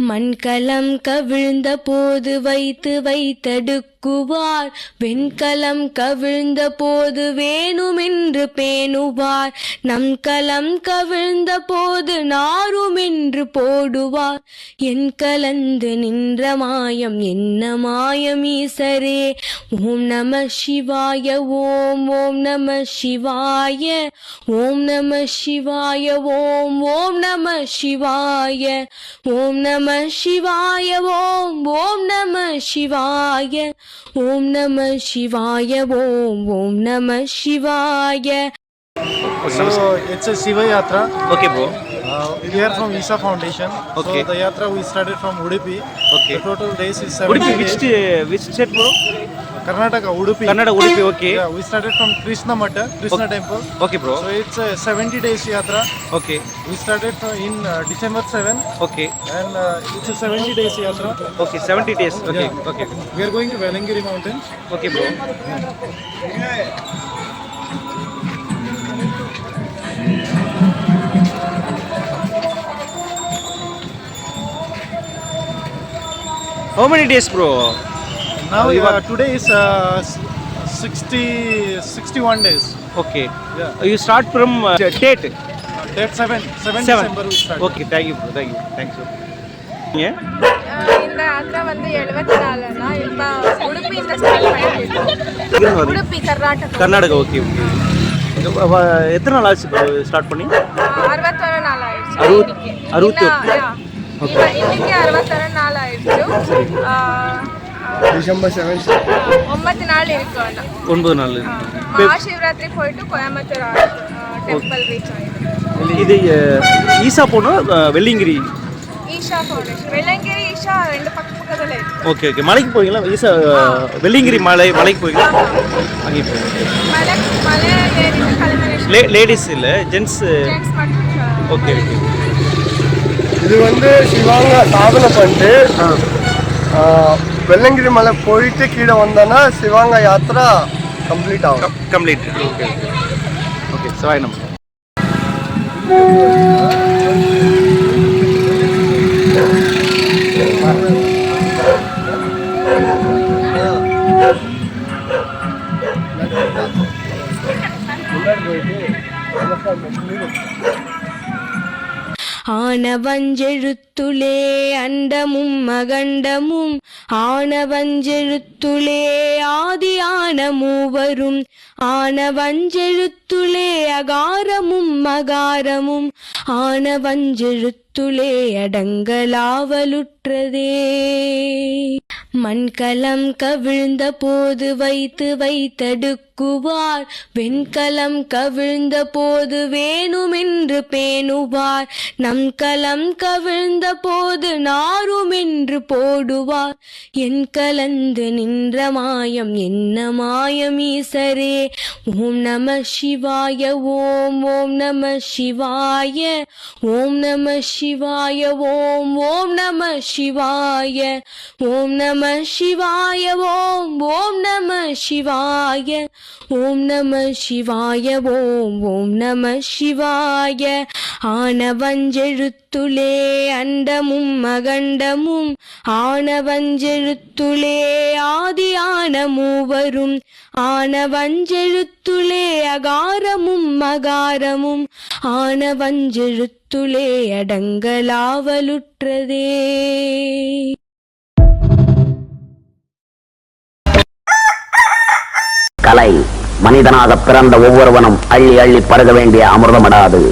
மண்கலம் கவிழ்ந்த போது வைத்து வைத்தடுக்குவார், வெண்கலம் கவிழ்ந்த போது வேணுமென்று பேணுவார், நம் கலம் கவிழ்ந்த போது நாருமென்று போடுவார். என் கலந்து நின்ற மாயம் என்ன மாயம் ஈசரே. ஓம் நம சிவாய ஓம் ஓம் நம சிவாய ஓம் நம சிவாய ஓம் ஓம் நம சிவாய ஓம் நம சிவாய ஓம் ஓம் நம சிவாய ஓம் நம சிவாய ஓம் ஓம் நம சிவாய. So it's a Shiva Yatra. Okay, bro. We are from Isha Foundation. Okay. So the Yatra we started from Udupi. Okay. The total days is 70 Udupi, days. which state, bro? Karnataka, Udupi. Kannada, Udupi, okay. Yeah, we started from Krishna Mata, Krishna Temple. Okay, bro. So it's a 70 days Yatra. Okay. We started in December 7 Okay. and it's a 70 days Yatra. Okay, 70 days. Okay, Yeah. okay. We are going to Velangiri Mountains. Okay, bro. How many days, bro? Now you today is 61 days. Okay. Yeah. You start from date? Date 7 7. December we started. Okay, thank you, bro. Thank you. Thanks, bro. Yeah? இந்த யாத்திரை வந்து 74னா இப்போ உடுப்பியில் start பண்ணியிருக்கோம். Udupi Karnataka. Karnataka, okay okay. எத்தனை நாள் ஆச்சு start பண்ணி? 61 நாள் ஆயிடுச்சு. 61. இன்னைக்கு 61 நாள் ஆயிடுச்சு. டிசம்பர் 7 9 நாள் இருக்கு. 9 நாள். மகாசிவராத்திரி போயிட்டு கோயம்புத்தூர் டெம்பிள் ரீச் ஆயிடுச்சு. இது ஈசா போனா வெள்ளிங்கிரி. ஈஷா ஃபவுண்டேஷன் வெள்ளங்கிரி ஈஷா ரெண்டு பக்கத்துல இருக்கு. Okay okay. மலைக்கு போவீங்களா? ஈசா வெள்ளிங்கிரி மலைக்கு போவீங்களா? அங்கே போவீங்க. மலை ஏறி கல்மரேஷன். லேடிஸ் இல்லை, ஜென்ஸ். மட்டும். Okay okay. இது வந்து சிவாங்க சாதனை பண்ணிட்டு வெள்ளங்கிரி மலை போயிட்டு கீழே வந்தோன்னா சிவாங்க யாத்திரா கம்ப்ளீட் ஆகும். கம்ப்ளீட். Okay okay. சிவாய நம்ம. ஆனவஞ்செழுத்துளே அண்டமும் அகண்டமும், ஆனவஞ்செழுத்துளே ஆதியான மூவரும், ஆனவஞ்செழுத்துளே அகாரமும் அகாரமும், ஆனவஞ்செழுத்துளே அடங்கலாவலுற்றதே. மண்கலம் கவிழ்ந்த போது வைத்து வைத்தடுக்குவார், வெண்கலம் கவிழ்ந்த போது வேணுமென்று பேணுவார், நம் கலம் கவிழ்ந்த போது நாருமென்று போடுவார். என் கலந்து நின்ற மாயம் என்ன மாயம் ஈசரே. ஓம் நம சிவாய ஓம் ஓம் நம சிவாய ஓம் நம சிவாய ஓம் ஓம் நம சிவாய ஓம் நம சிவாய ஓம் ஓம் நம சிவாய ஓம் நம சிவாய ஓம் ஓம் நம சிவாய. ஆனவஞ்செழுத்துளே அண்டமும் அகண்டமும், ஆனவஞ்செழுத்துளே ஆதியான மூவரும், ஆனவஞ்செழுத்துளே அகாரமும் அகாரமும், ஆனவஞ்செழுத்துளே அடங்கலாவலுற்றதே. கலை மனிதனாக பிறந்த ஒவ்வொருவனும் அள்ளி அள்ளி பருக வேண்டிய அமிர்தமடாது.